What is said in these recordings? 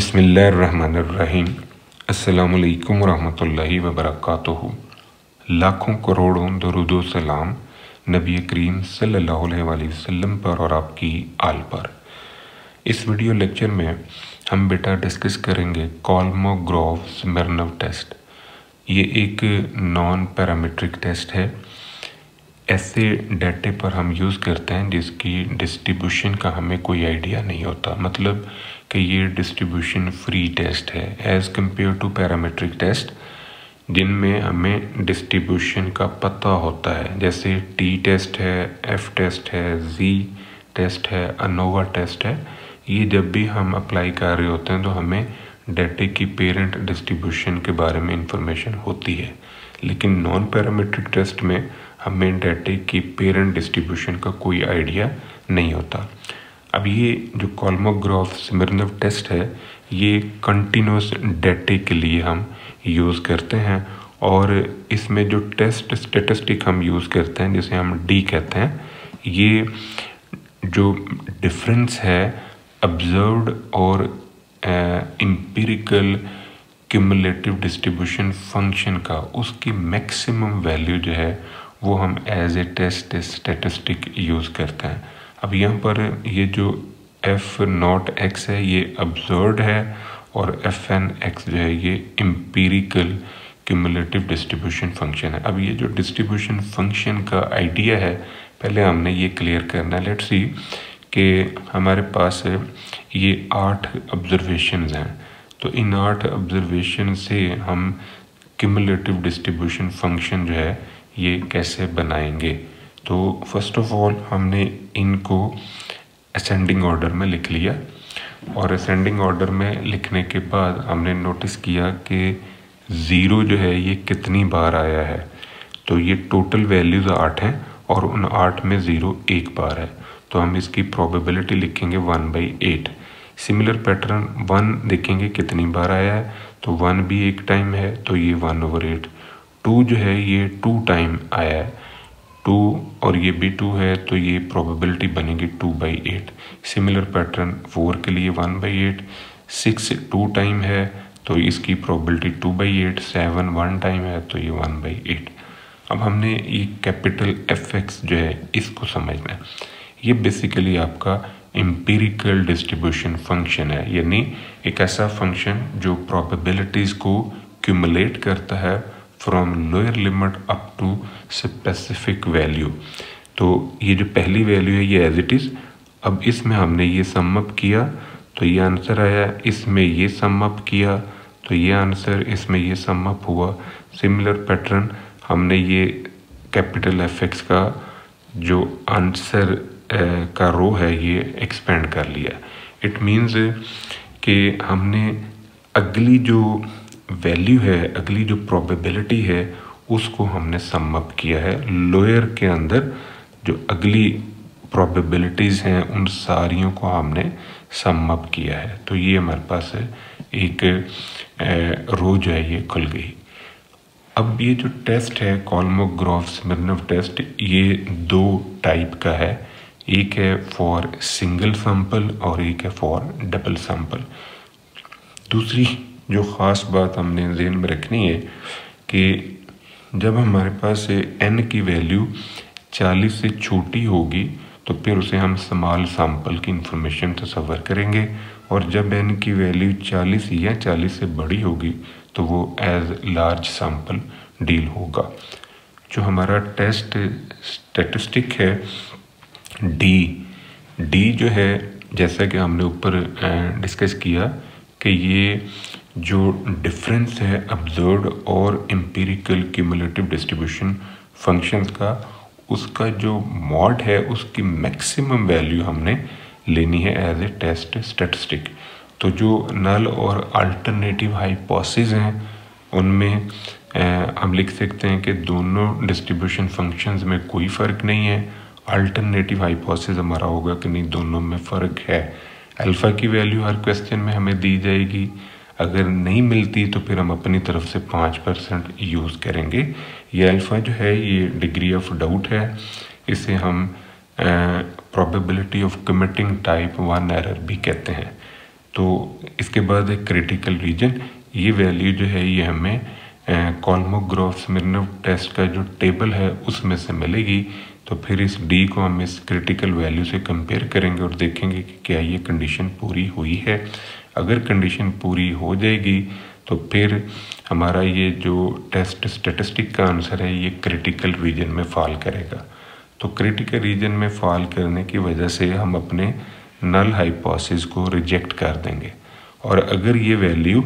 बिस्मिल्लाहिर्रहमानिर्रहीम। अस्सलामुअलैकुम वरहमतुल्लाहि वबरकातुहू। लाखों करोड़ों दरूदो सलाम नबी करीम सल्लल्लाहु अलैहि वसल्लम पर और आपकी आल पर। इस वीडियो लेक्चर में हम बेटा डिस्कस करेंगे कोलमोग्रोव-स्मिर्नोव टेस्ट। ये एक नॉन पैरामीट्रिक टेस्ट है। ऐसे डाटे पर हम यूज़ करते हैं जिसकी डिस्ट्रीब्यूशन का हमें कोई आइडिया नहीं होता, मतलब कि ये डिस्ट्रीब्यूशन फ्री टेस्ट है as compare to parametric test जिनमें हमें डिस्ट्रीब्यूशन का पता होता है, जैसे टी टेस्ट है, एफ टेस्ट है, जी टेस्ट है, अनोवा टेस्ट है। ये जब भी हम अप्लाई कर रहे होते हैं तो हमें डाटे की पेरेंट डिस्ट्रीब्यूशन के बारे में इंफॉर्मेशन होती है, लेकिन नॉन पैरामीट्रिक टेस्ट में हमें डाटे की पेरेंट डिस्ट्रीब्यूशन का कोई आइडिया नहीं होता। अब ये जो कोलमोग्रोव-स्मिर्नोव टेस्ट है ये कंटिन्यूस डाटे के लिए हम यूज़ करते हैं, और इसमें जो टेस्ट स्टैटिस्टिक हम यूज़ करते हैं जिसे हम डी कहते हैं, ये जो डिफरेंस है ऑब्जर्व्ड और एम्पिरिकल क्यूमुलेटिव डिस्ट्रीब्यूशन फंक्शन का, उसकी मैक्सिमम वैल्यू जो है वो हम as a test statistic use करते हैं। अब यहाँ पर ये जो एफ नॉट एक्स है ये ऑब्जर्व्ड है और एफ एन एक्स जो है ये एम्पिरिकल क्यूमुलेटिव डिस्ट्रीब्यूशन फंक्शन है। अब ये जो डिस्ट्रीब्यूशन फंक्शन का आइडिया है पहले हमने ये क्लियर करना है। लेट्स सी कि हमारे पास ये 8 ऑब्जर्वेशंस हैं, तो इन 8 ऑब्जर्वेशन से हम क्यूमुलेटिव डिस्ट्रीब्यूशन फंक्शन जो है ये कैसे बनाएंगे। तो फर्स्ट ऑफ ऑल हमने इनको असेंडिंग ऑर्डर में लिख लिया, और असेंडिंग ऑर्डर में लिखने के बाद हमने नोटिस किया कि 0 जो है ये कितनी बार आया है। तो ये टोटल वैल्यूज़ 8 हैं और उन 8 में 0 एक बार है, तो हम इसकी प्रोबेबिलिटी लिखेंगे 1/8। सिमिलर पैटर्न 1 देखेंगे कितनी बार आया है, तो 1 भी एक टाइम है तो ये 1/8। 2 जो है ये 2 टाइम आया है, 2 और ये भी 2 है तो ये प्रोबेबिलिटी बनेगी 2/8। सिमिलर पैटर्न 4 के लिए 1/8। 6 2 टाइम है तो इसकी प्रोबेबिलिटी 2/8। 7 1 टाइम है तो ये 1/8। अब हमने ये कैपिटल एफ एक्स जो है इसको समझना है। ये बेसिकली आपका एम्पिरिकल डिस्ट्रीब्यूशन फंक्शन है, यानी एक ऐसा फंक्शन जो प्रोबेबिलिटीज़ को क्यूमुलेट करता है from lower limit up to specific value. तो ये जो पहली वैल्यू है ये एज इट इज़। अब इसमें हमने ये सम अप किया तो ये आंसर आया, इसमें ये सम अप किया तो ये आंसर, इसमें ये सम अप हुआ। सिमिलर पैटर्न हमने ये कैपिटल एफ एक्स का जो आंसर का रो है ये एक्सपेंड कर लिया। इट मीन्स कि हमने अगली जो वैल्यू है, अगली जो प्रोबेबिलिटी है उसको हमने सम अप किया है। लोअर के अंदर जो अगली प्रोबेबिलिटीज़ हैं उन सारियों को हमने सम अप किया है, तो ये हमारे पास एक रो जो है ये खुल गई। अब ये जो टेस्ट है कोलमोग्रोव-स्मिर्नोव टेस्ट, ये 2 टाइप का है। एक है फॉर सिंगल सैंपल और एक है फॉर डबल सैंपल। दूसरी जो ख़ास बात हमने ज़हन में रखनी है कि जब हमारे पास n की वैल्यू 40 से छोटी होगी तो फिर उसे हम स्मॉल सैंपल की इंफॉर्मेशन तस्वर करेंगे, और जब n की वैल्यू 40 या 40 से बड़ी होगी तो वो एज लार्ज सैंपल डील होगा। जो हमारा टेस्ट स्टैटिस्टिक है डी जो है, जैसा कि हमने ऊपर डिस्कस किया कि ये जो डिफरेंस है ऑब्जर्व्ड और एम्पिरिकल क्यूमुलेटिव डिस्ट्रीब्यूशन फंक्शंस का, उसका जो मॉड है उसकी मैक्सिमम वैल्यू हमने लेनी है एज ए टेस्ट स्टैटिस्टिक। तो जो नल और अल्टरनेटिव हाइपोथेसिस हैं उनमें हम लिख सकते हैं कि दोनों डिस्ट्रीब्यूशन फंक्शंस में कोई फ़र्क नहीं है। अल्टरनेटिव हाइपोथेसिस हमारा होगा कि नहीं, दोनों में फ़र्क है। अल्फ़ा की वैल्यू हर क्वेश्चन में हमें दी जाएगी, अगर नहीं मिलती तो फिर हम अपनी तरफ से 5% यूज़ करेंगे। ये अल्फ़ा जो है ये डिग्री ऑफ डाउट है, इसे हम probability of committing type 1 error भी कहते हैं। तो इसके बाद है क्रिटिकल रीजन। ये वैल्यू जो है ये हमें कोलमोग्रोफ-स्मिर्नोव टेस्ट का जो टेबल है उसमें से मिलेगी। तो फिर इस डी को हम इस क्रिटिकल वैल्यू से कंपेयर करेंगे और देखेंगे कि क्या ये कंडीशन पूरी हुई है। अगर कंडीशन पूरी हो जाएगी तो फिर हमारा ये जो टेस्ट स्टैटिस्टिक का आंसर है ये क्रिटिकल रीजन में फॉल करेगा। तो क्रिटिकल रीजन में फॉल करने की वजह से हम अपने नल हाइपोथेसिस को रिजेक्ट कर देंगे। और अगर ये वैल्यू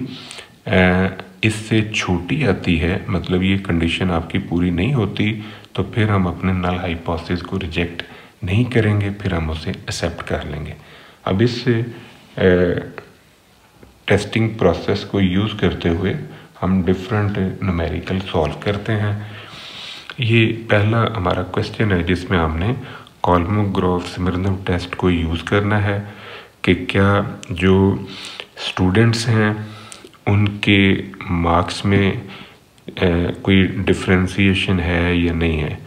इससे छोटी आती है, मतलब ये कंडीशन आपकी पूरी नहीं होती, तो फिर हम अपने नल हाइपोथेसिस को रिजेक्ट नहीं करेंगे, फिर हम उसे एक्सेप्ट कर लेंगे। अब इस टेस्टिंग प्रोसेस को यूज़ करते हुए हम डिफरेंट न्यूमेरिकल सॉल्व करते हैं। ये पहला हमारा क्वेश्चन है जिसमें हमने कोलमोग्रोफ-स्मिर्नोव टेस्ट को यूज़ करना है कि क्या जो स्टूडेंट्स हैं उनके मार्क्स में कोई डिफ्रेंसिएशन है या नहीं है।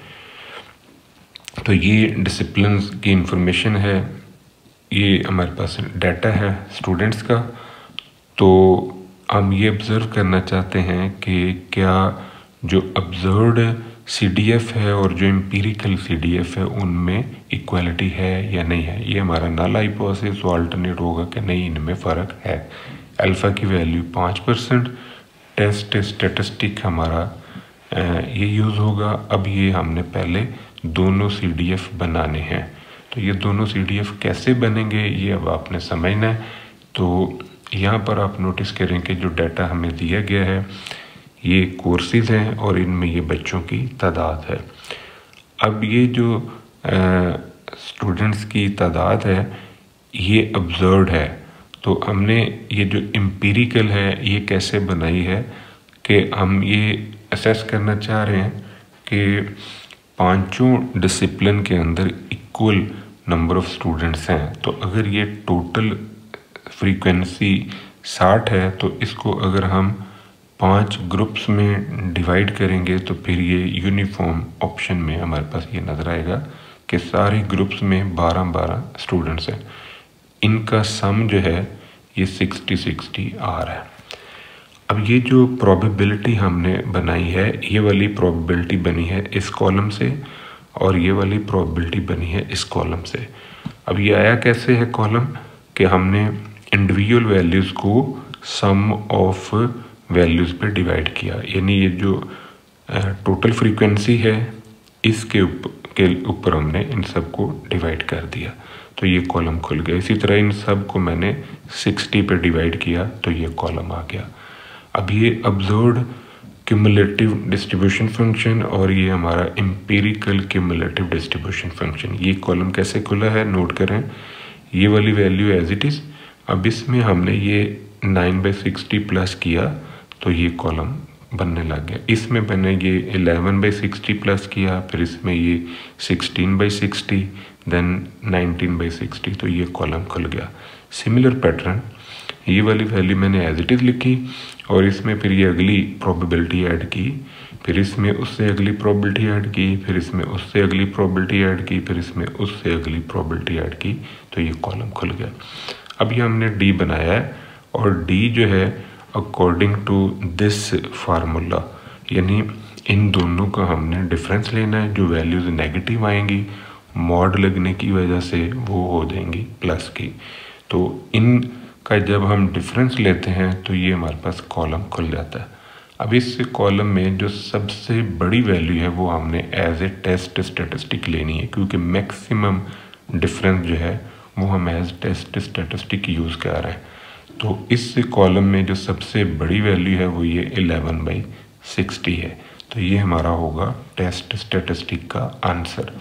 तो ये डिसिप्लिन की इंफॉर्मेशन है, ये हमारे पास डाटा है स्टूडेंट्स का। तो हम ये ऑब्ज़र्व करना चाहते हैं कि क्या जो ऑब्जर्व्ड CDF है और जो एम्पिरिकल CDF है उनमें इक्वालिटी है या नहीं है। ये हमारा नल हाइपोथेसिस अल्टरनेट होगा कि नहीं, इनमें फ़र्क है। अल्फ़ा की वैल्यू 5%, टेस्ट स्टैटिस्टिक हमारा ये यूज़ होगा। अब ये हमने पहले दोनों CDF बनाने हैं। तो ये दोनों CDF कैसे बनेंगे ये अब आपने समझना है। तो यहाँ पर आप नोटिस करें कि जो डाटा हमें दिया गया है ये कोर्सेज हैं और इनमें ये बच्चों की तादाद है। अब ये जो स्टूडेंट्स की तादाद है ये ऑब्जर्व्ड है। तो हमने ये जो एम्पिरिकल है ये कैसे बनाई है कि हम ये असेस करना चाह रहे हैं कि पांचों डिसिप्लिन के अंदर इक्वल नंबर ऑफ स्टूडेंट्स हैं। तो अगर ये टोटल फ्रीक्वेंसी 60 है तो इसको अगर हम 5 ग्रुप्स में डिवाइड करेंगे तो फिर ये यूनिफॉर्म ऑप्शन में हमारे पास ये नज़र आएगा कि सारे ग्रुप्स में 12-12 स्टूडेंट्स हैं। इनका सम जो है ये 60-60 आ रहा है। अब ये जो प्रोबेबिलिटी हमने बनाई है ये वाली प्रोबेबिलिटी बनी है इस कॉलम से और ये वाली प्रोबेबिलिटी बनी है इस कॉलम से। अब ये आया कैसे है कॉलम कि हमने इंडिविजुअल वैल्यूज़ को सम ऑफ वैल्यूज़ पे डिवाइड किया, यानी ये जो टोटल फ्रीक्वेंसी है इसके ऊपर हमने इन सब को डिवाइड कर दिया तो ये कॉलम खुल गया। इसी तरह इन सब को मैंने 60 पे डिवाइड किया तो ये कॉलम आ गया। अब ये ऑब्जर्व्ड क्यूमुलेटिव डिस्ट्रीब्यूशन फंक्शन और ये हमारा एम्पिरिकल क्यूमुलेटिव डिस्ट्रीब्यूशन फंक्शन, ये कॉलम कैसे खुला है नोट करें। ये वाली वैल्यू एज इट इज़, अब इसमें हमने ये 9/60 प्लस किया तो ये कॉलम बनने लग गया। इसमें मैंने ये 11/60 प्लस किया, फिर इसमें ये 16/60, देन 19/60, तो ये कॉलम खुल गया। सिमिलर पैटर्न, ये वाली वैल्यू मैंने एज इट इज़ लिखी और इसमें फिर ये अगली प्रोबेबिलिटी ऐड की, फिर इसमें उससे अगली प्रोबेबिलिटी ऐड की, फिर इसमें उससे अगली प्रोबेबिलिटी ऐड की, फिर इसमें उससे अगली प्रोबेबिलिटी ऐड की, तो ये कॉलम खुल गया। अब ये हमने डी बनाया है और डी जो है अकॉर्डिंग टू दिस फार्मूला, यानी इन दोनों का हमने डिफरेंस लेना है। जो वैल्यूज़ नेगेटिव आएंगी मॉड लगने की वजह से वो हो जाएंगी प्लस की। तो इन का जब हम डिफरेंस लेते हैं तो ये हमारे पास कॉलम खुल जाता है। अब इस कॉलम में जो सबसे बड़ी वैल्यू है वो हमने एज ए टेस्ट स्टैटिस्टिक लेनी है, क्योंकि मैक्सिमम डिफरेंस जो है वो हम एज टेस्ट स्टैटिस्टिक यूज़ कर रहे हैं। तो इस कॉलम में जो सबसे बड़ी वैल्यू है वो ये 11/60 है। तो ये हमारा होगा टेस्ट स्टैटिस्टिक का आंसर।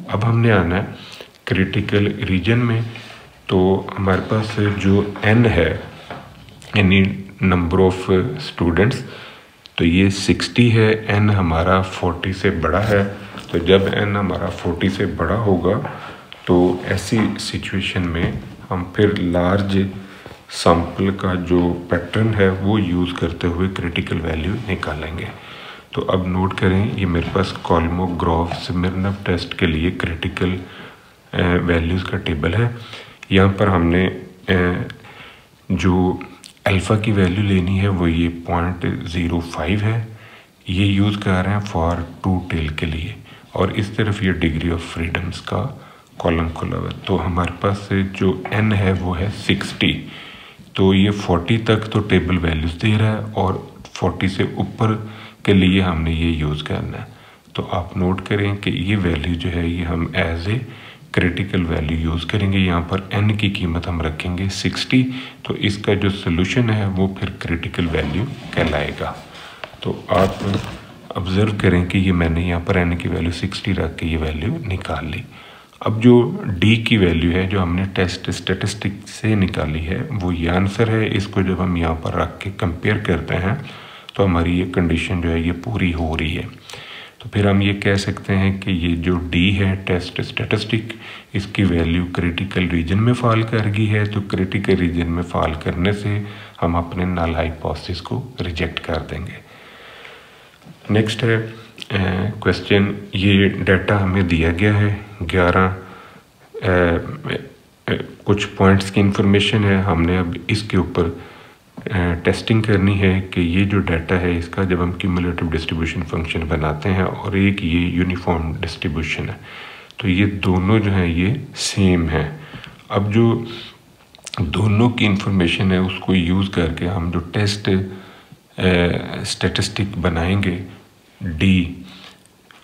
अब हमने आना है क्रिटिकल रीजन में। तो हमारे पास जो n है यानी नंबर ऑफ स्टूडेंट्स, तो ये 60 है, n हमारा 40 से बड़ा है। तो जब n हमारा 40 से बड़ा होगा तो ऐसी सिचुएशन में हम फिर लार्ज सैंपल का जो पैटर्न है वो यूज़ करते हुए क्रिटिकल वैल्यू निकालेंगे। तो अब नोट करें, ये मेरे पास कोलमोग्रोफ-स्मिर्नोव टेस्ट के लिए क्रिटिकल वैल्यूज़ का टेबल है। यहाँ पर हमने जो अल्फ़ा की वैल्यू लेनी है वो ये 0.05 है, ये यूज़ कर रहे हैं फॉर 2 टेल के लिए, और इस तरफ ये डिग्री ऑफ फ्रीडम्स का कॉलम खुला हुआ है। तो हमारे पास जो n है वो है 60, तो ये 40 तक तो टेबल वैल्यूज़ दे रहा है और 40 से ऊपर के लिए हमने ये यूज़ करना है। तो आप नोट करें कि ये वैल्यू जो है ये हम as a critical value use करेंगे। यहाँ पर n की कीमत हम रखेंगे 60, तो इसका जो सोल्यूशन है वो फिर क्रिटिकल वैल्यू कहलाएगा। तो आप ऑब्ज़र्व करें कि ये मैंने यहाँ पर n की वैल्यू 60 रख के ये वैल्यू निकाल ली। अब जो d की वैल्यू है जो हमने टेस्ट स्टैटिस्टिक से निकाली है वो ये आंसर है। इसको जब हम यहाँ पर रख के कंपेयर करते हैं तो हमारी ये कंडीशन जो है ये पूरी हो रही है। तो फिर हम ये कह सकते हैं कि ये जो d है टेस्ट स्टैटिस्टिक, इसकी वैल्यू क्रिटिकल रीजन में फॉल कर गई है। तो क्रिटिकल रीजन में फॉल करने से हम अपने नल हाइपोथेसिस को रिजेक्ट कर देंगे। नेक्स्ट है क्वेश्चन, ये डाटा हमें दिया गया है 11 कुछ पॉइंट्स की इंफॉर्मेशन है। हमने अब इसके ऊपर टेस्टिंग करनी है कि ये जो डाटा है इसका जब हम क्यूमुलेटिव डिस्ट्रीब्यूशन फंक्शन बनाते हैं और एक ये यूनिफॉर्म डिस्ट्रीब्यूशन है, तो ये दोनों जो हैं ये सेम है। अब जो दोनों की इंफॉर्मेशन है उसको यूज़ करके हम जो टेस्ट स्टैटिस्टिक बनाएंगे d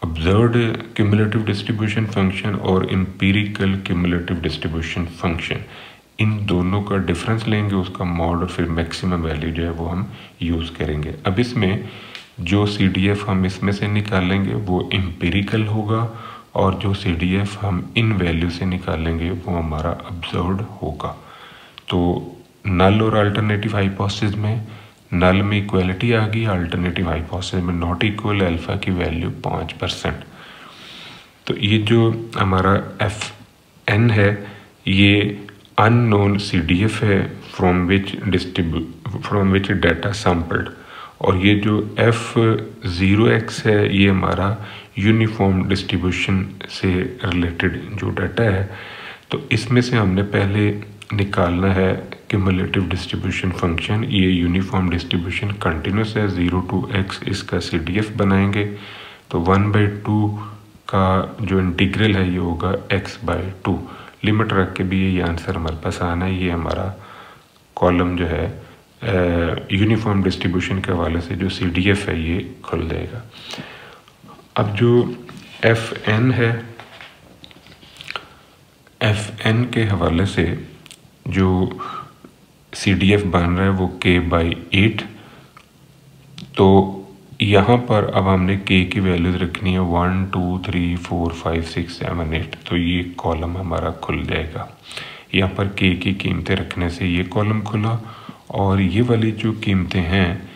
observed cumulative distribution function और एम्पिरिकल क्यूमुलेटिव डिस्ट्रीब्यूशन फंक्शन, इन दोनों का डिफरेंस लेंगे, उसका मॉड और फिर मैक्सिमम वैल्यू जो है वो हम यूज़ करेंगे। अब इसमें जो CDF हम इसमें से निकालेंगे वो एम्पिरिकल होगा और जो CDF हम इन वैल्यू से निकालेंगे वो हमारा ऑब्जर्व्ड होगा। तो नल और अल्टरनेटिव हाइपोथेसिस में नल में इक्वलिटी आ गई, अल्टरनेटिव हाइपोथेसिस में नॉट इक्वल, अल्फा की वैल्यू 5%। तो ये जो हमारा FN है ये अननोन CDF है फ्रॉम विच डाटा सैम्पल्ड, और ये जो F0x है ये हमारा यूनिफॉर्म डिस्ट्रीब्यूशन से रिलेटेड जो डाटा है। तो इसमें से हमने पहले निकालना है क्यूमुलेटिव डिस्ट्रीब्यूशन फंक्शन। ये यूनिफॉर्म डिस्ट्रीब्यूशन कंटिन्यूस है, 0 to x इसका CDF बनाएंगे। तो 1/2 का जो इंटीग्रल है ये होगा x/2, लिमिट रख के भी ये आंसर हमारे पास आना है। ये हमारा कॉलम जो है यूनिफॉर्म डिस्ट्रीब्यूशन के हवाले से जो CDF है ये खुल जाएगा। अब जो FN है, FN के हवाले से जो CDF बन रहा है वो k/8। तो यहाँ पर अब हमने k की वैल्यूज रखनी है 1 2 3 4 5 6 7 8, तो ये कॉलम हमारा खुल जाएगा। यहाँ पर k की कीमतें रखने से ये कॉलम खुला, और ये वाली जो कीमतें हैं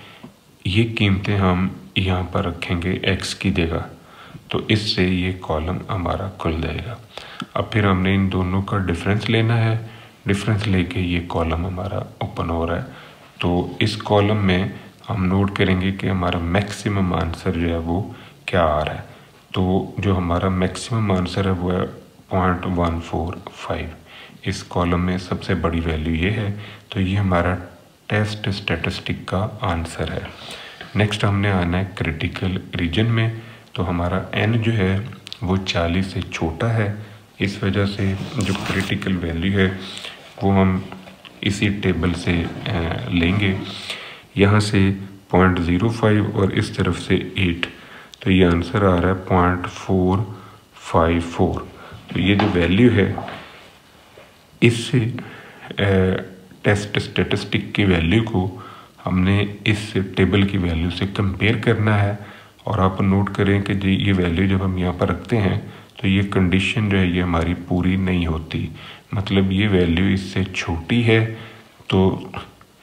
ये कीमतें हम यहाँ पर रखेंगे x की जगह, तो इससे ये कॉलम हमारा खुल जाएगा। अब फिर हमने इन दोनों का डिफरेंस लेना है, डिफरेंस लेके ये कॉलम हमारा ओपन हो रहा है। तो इस कॉलम में हम नोट करेंगे कि हमारा मैक्सिमम आंसर जो है वो क्या आ रहा है। तो जो हमारा मैक्सिमम आंसर है वो है 0.145। इस कॉलम में सबसे बड़ी वैल्यू ये है, तो ये हमारा टेस्ट स्टैटिस्टिक का आंसर है। नेक्स्ट हमने आना है क्रिटिकल रीजन में। तो हमारा n जो है वो 40 से छोटा है, इस वजह से जो क्रिटिकल वैल्यू है वो हम इसी टेबल से लेंगे। यहाँ से 0.05 और इस तरफ से 8, तो ये आंसर आ रहा है 0.454। तो ये जो वैल्यू है इससे टेस्ट स्टैटिस्टिक की वैल्यू को हमने इस टेबल की वैल्यू से कंपेयर करना है। और आप नोट करें कि जी ये वैल्यू जब हम यहाँ पर रखते हैं तो ये कंडीशन जो है ये हमारी पूरी नहीं होती, मतलब ये वैल्यू इससे छोटी है। तो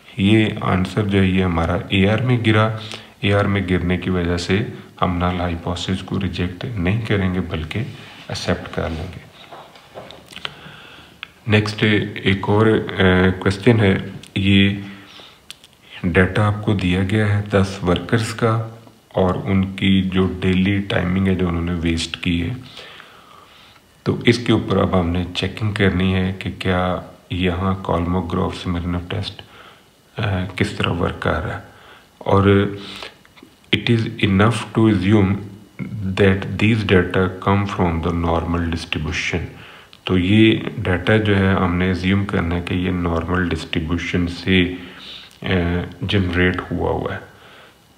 ये आंसर जो है ये हमारा AR में गिरा। AR में गिरने की वजह से हम नल हाइपोथेसिस को रिजेक्ट नहीं करेंगे बल्कि एक्सेप्ट कर लेंगे। नेक्स्ट एक और क्वेश्चन है, ये डाटा आपको दिया गया है 10 वर्कर्स का और उनकी जो डेली टाइमिंग है जो उन्होंने वेस्ट की है। तो इसके ऊपर अब हमने चेकिंग करनी है कि क्या यहाँ कॉल्मोग्राफ सिमिलर टेस्ट किस तरह वर्क कर रहा है। और it is enough to assume that these data come from the normal distribution. तो ये डाटा जो है हमने एज्यूम करना है कि ये नॉर्मल डिस्ट्रीब्यूशन से जनरेट हुआ है।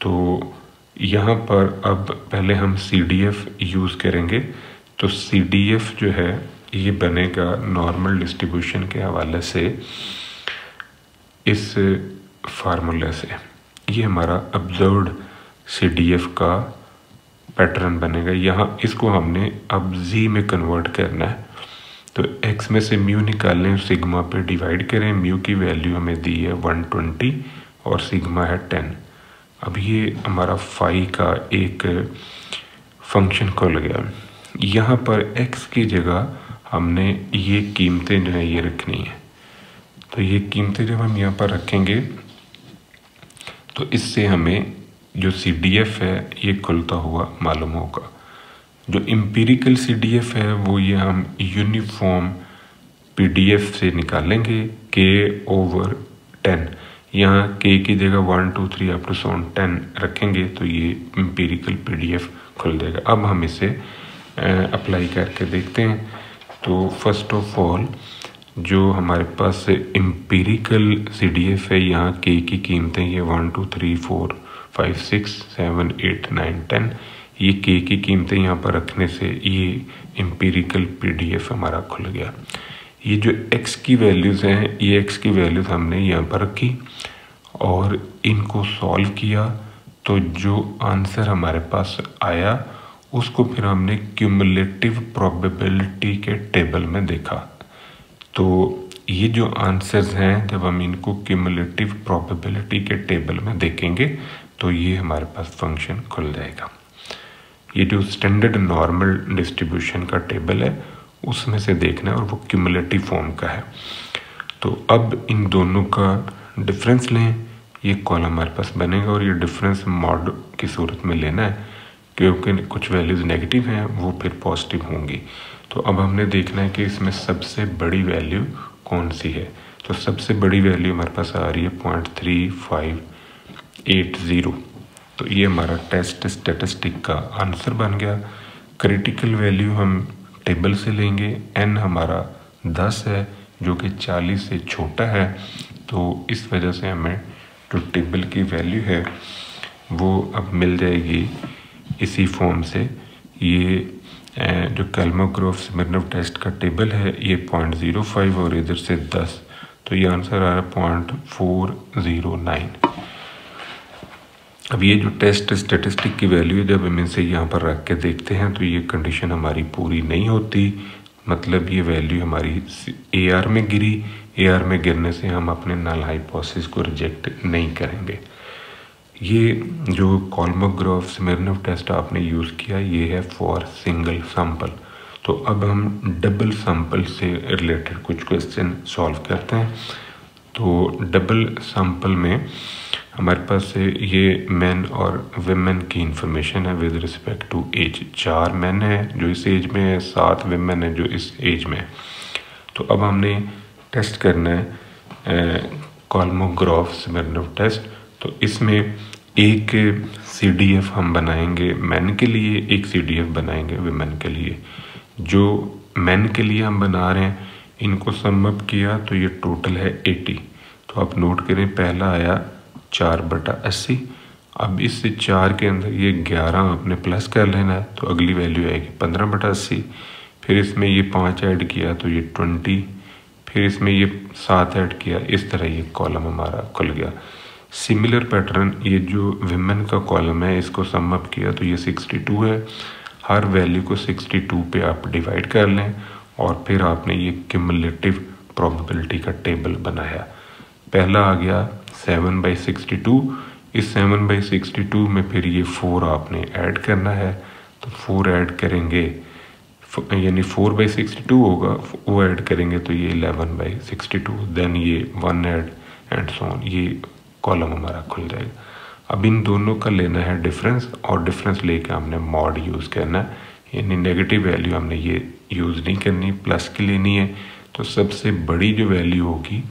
तो यहाँ पर अब पहले हम CDF यूज़ करेंगे। तो CDF जो है ये बनेगा नॉर्मल डिस्ट्रीब्यूशन के हवाले से इस फार्मूले से। ये हमारा ऑब्जर्व्ड CDF का पैटर्न बनेगा। यहाँ इसको हमने अब Z में कन्वर्ट करना है। तो x में से म्यू निकालें, सिग्मा पे डिवाइड करें। म्यू की वैल्यू हमें दी है 120 और सिग्मा है 10। अब ये हमारा फाई का एक फंक्शन खुल गया। यहाँ पर x की जगह हमने ये कीमतें जो है ये रखनी है। तो ये कीमतें जब हम यहाँ पर रखेंगे तो इससे हमें जो CDF है ये खुलता हुआ मालूम होगा। जो एम्पिरिकल CDF है वो ये हम यूनिफॉर्म PDF से निकालेंगे K/10। यहाँ K की जगह 1 2 3 अप टू 10 रखेंगे तो ये एम्पिरिकल PDF खुल जाएगा। अब हम इसे अप्लाई करके देखते हैं। तो फर्स्ट ऑफ ऑल जो हमारे पास एम्पिरिकल CDF है, यहाँ K की कीमतें ये 1 2 3 4 5 6 7 8 9 10। ये K की कीमतें यहाँ पर रखने से ये एम्पिरिकल PDF हमारा खुल गया। ये जो x की वैल्यूज़ हैं, ये x की वैल्यूज़ हमने यहाँ पर रखी और इनको सॉल्व किया। तो जो आंसर हमारे पास आया उसको फिर हमने क्यूमुलेटिव प्रोबेबिलिटी के टेबल में देखा। तो ये जो आंसर्स हैं जब हम इनको क्यूमुलेटिव प्रोबेबिलिटी के टेबल में देखेंगे तो ये हमारे पास फंक्शन खुल जाएगा। ये जो स्टैंडर्ड नॉर्मल डिस्ट्रीब्यूशन का टेबल है उसमें से देखना है और वो क्यूमुलेटिव फॉर्म का है। तो अब इन दोनों का डिफरेंस लें, ये कॉलम हमारे पास बनेगा और ये डिफरेंस मॉड की सूरत में लेना है क्योंकि कुछ वैल्यूज़ नेगेटिव हैं वो फिर पॉजिटिव होंगी। तो अब हमने देखना है कि इसमें सबसे बड़ी वैल्यू कौन सी है। तो सबसे बड़ी वैल्यू हमारे पास आ रही है 0.3580। तो ये हमारा टेस्ट स्टैटिस्टिक का आंसर बन गया। क्रिटिकल वैल्यू हम टेबल से लेंगे। n हमारा 10 है जो कि 40 से छोटा है। तो इस वजह से हमें जो टेबल की वैल्यू है वो अब मिल जाएगी इसी फॉर्म से। ये जो कोलमोग्रोफ-स्मिर्नोव टेस्ट का टेबल है ये 0.05 और इधर से 10, तो ये आंसर आ रहा है 0.409। अब ये जो टेस्ट स्टैटिस्टिक की वैल्यू है जब हम इसे यहाँ पर रख के देखते हैं तो ये कंडीशन हमारी पूरी नहीं होती। मतलब ये वैल्यू हमारी AR में गिरी। AR में गिरने से हम अपने नल हाइपोथेसिस को रिजेक्ट नहीं करेंगे। ये जो कोलमोग्रोफ-स्मिर्नोव टेस्ट आपने यूज़ किया ये है फॉर सिंगल सैंपल। तो अब हम डबल सैंपल से रिलेटेड कुछ क्वेश्चन सॉल्व करते हैं। तो डबल सैंपल में हमारे पास ये मैन और विमेन की इंफॉर्मेशन है with respect to age. 4 man है जो इस एज में है, 7 विमेन है जो इस एज में है। तो अब हमने टेस्ट करना है कोलमोग्रोफ-स्मिर्नोव टेस्ट। तो इसमें एक CDF हम बनाएंगे मैन के लिए, एक CDF बनाएंगे विमेन के लिए। जो मैन के लिए हम बना रहे हैं इनको सम अप किया तो ये टोटल है 80। तो आप नोट करें पहला आया 4/80। अब इस 4 के अंदर ये 11 आपने प्लस कर लेना है तो अगली वैल्यू आएगी 15/80। फिर इसमें ये 5 ऐड किया तो ये 20। फिर इसमें ये 7 ऐड किया। इस तरह ये कॉलम हमारा खुल गया। सिमिलर पैटर्न ये जो विमेन का कॉलम है इसको सम अप किया तो ये 62 है। हर वैल्यू को 62 पे आप डिवाइड कर लें और फिर आपने ये क्यूमुलेटिव प्रोबेबिलिटी का टेबल बनाया। पहला आ गया 7/62। इस 7/62 में फिर ये 4 आपने ऐड करना है। तो 4 ऐड करेंगे यानी 4/62 होगा, वो ऐड करेंगे तो ये 11/62। देन ये 1 ऐड एंड सो ऑन, ये कॉलम हमारा खुल जाएगा। अब इन दोनों का लेना है डिफरेंस और डिफरेंस लेके हमने मॉड यूज़ करना है। यानी नेगेटिव वैल्यू हमने ये यूज़ नहीं करनी, प्लस की लेनी है। तो सबसे बड़ी जो वैल्यू होगी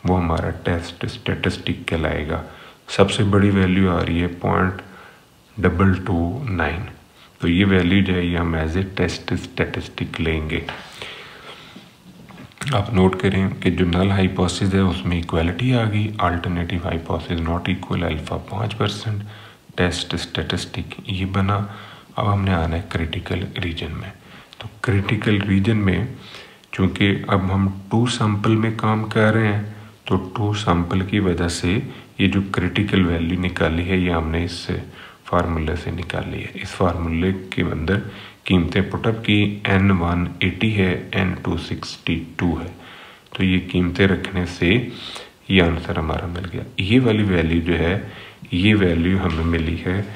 वो हमारा टेस्ट स्टैटिस्टिक कहलाएगा। सबसे बड़ी वैल्यू आ रही है 0.229, तो ये वैल्यू जो है ये हम एज ए टेस्ट स्टैटिस्टिक लेंगे। आप नोट करें कि जो नल हाइपोथेसिस है उसमें इक्वालिटी आ गई, alternative hypothesis not equal, alpha 5%, test statistic ये बना। अब हमने आना है क्रिटिकल रीजन में। तो क्रिटिकल रीजन में चूँकि अब हम 2 सैंपल में काम कर रहे हैं, तो 2 सैंपल की वजह से ये जो क्रिटिकल वैल्यू निकाली है ये हमने इस फार्मूले से निकाली है। इस फार्मूले के अंदर कीमतें पुटअप की, N1 80 है, N2 62 है, तो ये कीमतें रखने से ये आंसर हमारा मिल गया। ये वाली वैल्यू जो है ये वैल्यू हमें मिली है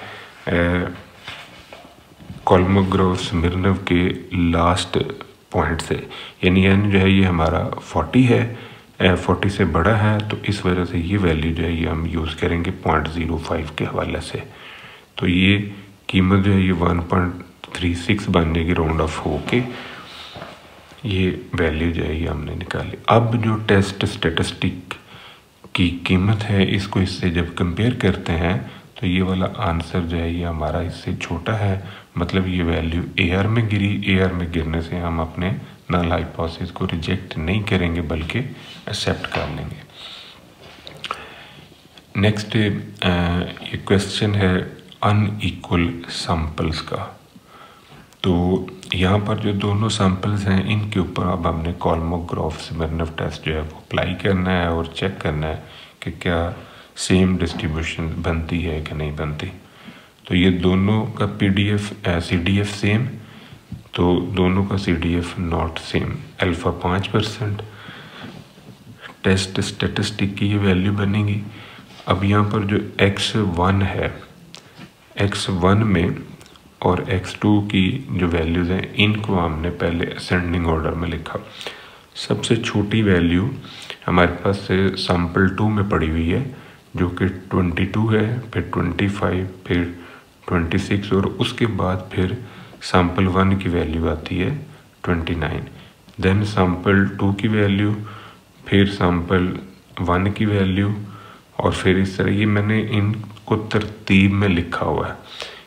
कोलमोग्रोव-स्मिर्नोव के लास्ट पॉइंट से, यानी N जो है ये हमारा 40 है, 40 से बड़ा है, तो इस वजह से ये वैल्यू जो है ये हम यूज़ करेंगे 0.05 के हवाले से। तो ये कीमत जो है ये 1.36 बन जाएगी राउंड ऑफ हो के, ये वैल्यू जो है ये हमने निकाली। अब जो टेस्ट स्टैटिस्टिक की कीमत है इसको इससे जब कंपेयर करते हैं तो ये वाला आंसर जो है ये हमारा इससे छोटा है, मतलब ये वैल्यू एयर में गिरी। एयर में गिरने से हम अपने नल हाइपोथेसिस को रिजेक्ट नहीं करेंगे बल्कि एक्सेप्ट कर लेंगे। नेक्स्ट ये क्वेश्चन है अनइक्वल सैंपल्स का। तो यहाँ पर जो दोनों सैंपल्स हैं इनके ऊपर अब हमने कोलमोग्रोव-स्मिर्नोव टेस्ट जो है वो अप्लाई करना है और चेक करना है कि क्या सेम डिस्ट्रीब्यूशन बनती है कि नहीं बनती। तो ये दोनों का CDF सेम, तो दोनों का CDF not same, alpha 5%। Test statistic की ये वैल्यू बनेगी। अब यहाँ पर जो X1 है, X1 में और X2 की जो वैल्यूज़ हैं इनको हमने पहले असेंडिंग ऑर्डर में लिखा। सबसे छोटी वैल्यू हमारे पास सैंपल 2 में पड़ी हुई है जो कि 22 है, फिर 25, फिर 26 और उसके बाद फिर सैंपल 1 की वैल्यू आती है 29, देन सैंपल 2 की वैल्यू, फिर सैंपल 1 की वैल्यू, और फिर इस तरह ये मैंने इनको तरतीब में लिखा हुआ है,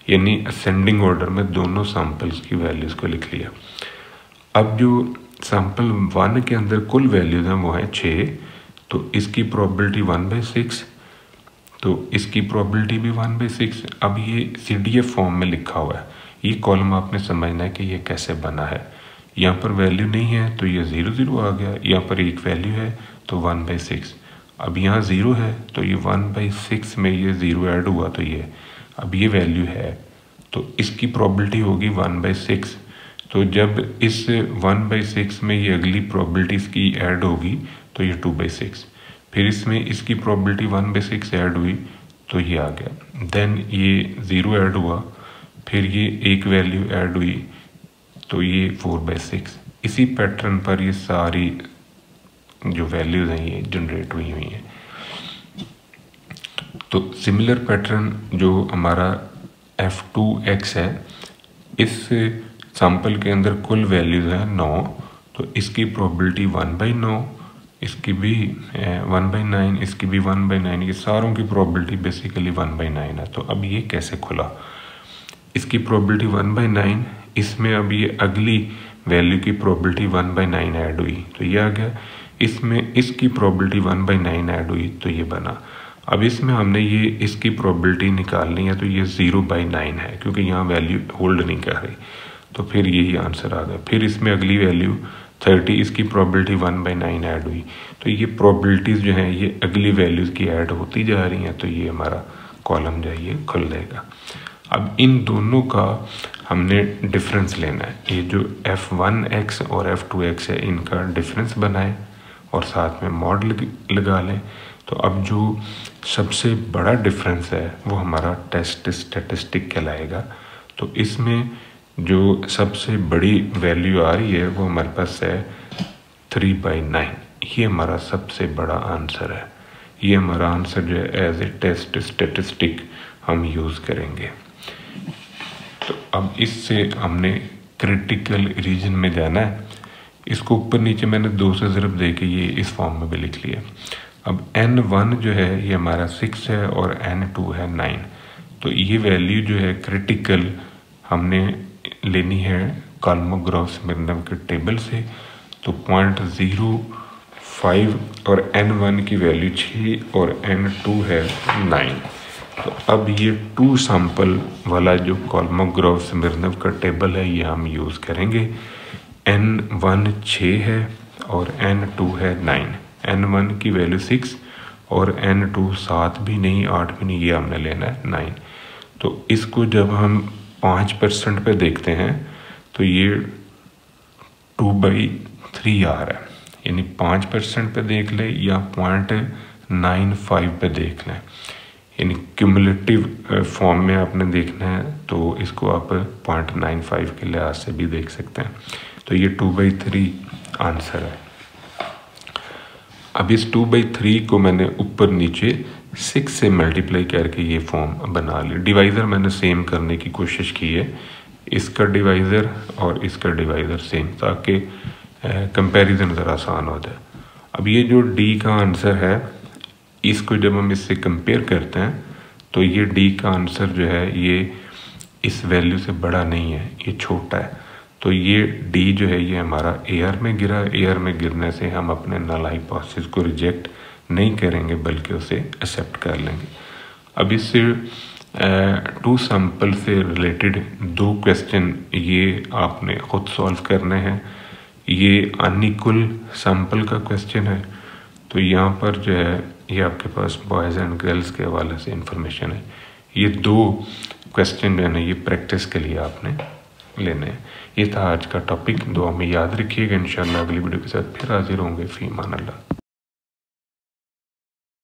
यानी असेंडिंग ऑर्डर में दोनों सैंपल्स की वैल्यूज़ को लिख लिया। अब जो सैंपल 1 के अंदर कुल वैल्यूज़ हैं वो हैं 6, तो इसकी प्रोबेबिलिटी 1/6, तो इसकी प्रोबेबिलिटी भी 1/6। अब ये CDF फॉर्म में लिखा हुआ है, ये कॉलम आपने समझना है कि ये कैसे बना है। यहाँ पर वैल्यू नहीं है तो ये 0 0 आ गया, यहाँ पर एक वैल्यू है तो 1/6। अब यहाँ 0 है तो ये 1/6 में ये 0 ऐड हुआ, तो ये अब ये वैल्यू है तो इसकी प्रोबेबिलिटी होगी 1/6। तो जब इस 1/6 में ये अगली प्रोबेबिलिटी इसकी ऐड होगी तो ये 2/6, फिर इसमें इसकी प्रोबेबिलिटी 1/6 ऐड हुई तो ये आ गया, देन ये 0 ऐड हुआ, फिर ये एक वैल्यू ऐड हुई तो ये 4/6। इसी पैटर्न पर ये सारी जो वैल्यूज़ हैं ये जनरेट हुई हैं। तो सिमिलर पैटर्न जो हमारा F2X है, इस सैंपल के अंदर कुल वैल्यूज़ हैं 9, तो इसकी प्रोबेबिलिटी 1/9, इसकी भी 1/9, इसकी भी 1/9, ये सारों की प्रोबेबिलिटी बेसिकली 1/9 है। तो अब ये कैसे खुला, इसकी प्रोबेबिलिटी 1/9, इसमें अब ये अगली वैल्यू की प्रोबेबिलिटी 1/9 ऐड हुई तो ये आ गया, इसमें इसकी प्रोबेबिलिटी 1/9 ऐड हुई तो ये बना। अब इसमें हमने ये इसकी प्रोबेबिलिटी निकालनी है तो ये 0/9 है क्योंकि यहाँ वैल्यू होल्ड नहीं कर रही, तो फिर यही आंसर आ गया। फिर इसमें अगली वैल्यू 30, इसकी प्रोबेबिलिटी 1/9 ऐड हुई, तो ये प्रोबेबिलिटीज़ जो हैं ये अगली वैल्यूज़ की ऐड होती जा रही हैं, तो ये हमारा कॉलम जो है ये खुल जाएगा। अब इन दोनों का हमने डिफरेंस लेना है, ये जो F1X और F2X है इनका डिफरेंस बनाएं और साथ में मॉड लगा लें। तो अब जो सबसे बड़ा डिफरेंस है वो हमारा टेस्ट स्टैटिस्टिक कहलाएगा। तो इसमें जो सबसे बड़ी वैल्यू आ रही है वो हमारे पास है 3/9, ये हमारा सबसे बड़ा आंसर है। ये हमारा आंसर जो है एज ए टेस्ट स्टैटिस्टिक हम यूज़ करेंगे। तो अब इससे हमने क्रिटिकल रीजन में जाना है। इसको ऊपर नीचे मैंने 2 से ज़रब दे के ये इस फॉर्म में भी लिख लिया। अब n1 जो है ये हमारा 6 है और n2 है 9। तो ये वैल्यू जो है क्रिटिकल हमने लेनी है कॉल्मोग्रोव-स्मिर्नोव के टेबल से। तो 0.05 और n1 की वैल्यू 6 और n2 है 9। तो अब ये 2 सैंपल वाला जो कॉल्मोग्रोव-स्मिर्नोव का टेबल है ये हम यूज़ करेंगे। n1 6 है और n2 है 9। n1 की वैल्यू 6 और n2 7 भी नहीं 8 भी नहीं, ये हमने लेना है 9। तो इसको जब हम 5% पे देखते हैं तो ये 2/3 आ रहा है, यानी 5% पे देख ले या 0.95 पे देख लें, यानी क्यूमुलेटिव फॉर्म में आपने देखना है तो इसको आप 0.95 के लिहाज से भी देख सकते हैं। तो ये 2/3 आंसर है। अब इस 2/3 को मैंने ऊपर नीचे 6 से मल्टीप्लाई करके ये फॉर्म बना ली। डिवाइज़र मैंने सेम करने की कोशिश की है, इसका डिवाइज़र और इसका डिवाइज़र सेम, ताकि कंपैरिजन ज़रा आसान हो जाए। अब ये जो डी का आंसर है इसको जब हम इससे कंपेयर करते हैं तो ये डी का आंसर जो है ये इस वैल्यू से बड़ा नहीं है, ये छोटा है। तो ये डी जो है ये हमारा एयर में गिरा। एयर में गिरने से हम अपने नल हाइपोथेसिस को रिजेक्ट नहीं करेंगे बल्कि उसे एक्सेप्ट कर लेंगे। अब इस 2 सैंपल से रिलेटेड 2 क्वेश्चन ये आपने खुद सॉल्व करने हैं। ये अनइक्वल सैंपल का क्वेश्चन है, तो यहाँ पर जो है ये आपके पास बॉयज़ एंड गर्ल्स के हवाले से इंफॉर्मेशन है। ये 2 क्वेश्चन जो है ना ये प्रैक्टिस के लिए आपने लेने हैं। ये था आज का टॉपिक। दुआ में याद रखिएगा। इंशाल्लाह अगली वीडियो के साथ फिर हाजिर होंगे। फी अमान अल्लाह।